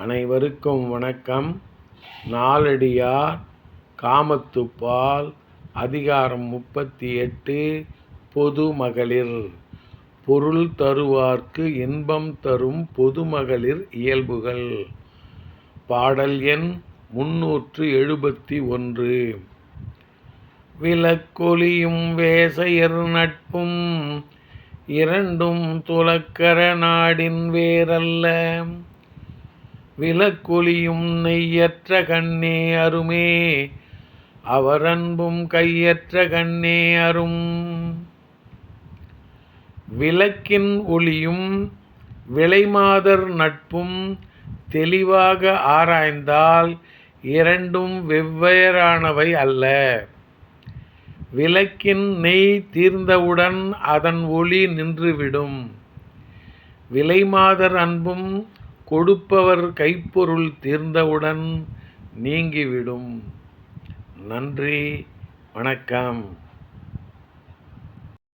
அனைவருக்கும் வணக்கம். நாலடியார் காமத்துப்பால் அதிகாரம் 38 பொதுமகளிர். பொருள் தருவார்க்கு இன்பம் தரும் பொதுமகளிர் இயல்புகள். பாடல் எண் 371. விளக்கொளியும் வேசையர் நட்பும் இரண்டும் துலக்கர நாடின் வேறல்ல. விளக்கொளியும் நெய்யற்ற கண்ணே அருமே அவர் அன்பும் கையற்ற கண்ணே அரும். விளக்கின் ஒளியும் விலைமாதர் நட்பும் தெளிவாக ஆராய்ந்தால் இரண்டும் வெவ்வேறானவை அல்ல. விளக்கின் நெய் தீர்ந்தவுடன் அதன் ஒளி நின்றுவிடும். விலைமாதர் அன்பும் கொடுப்பவர் கைப்பொருள் தீர்ந்தவுடன் நீங்கிவிடும். நன்றி, வணக்கம்.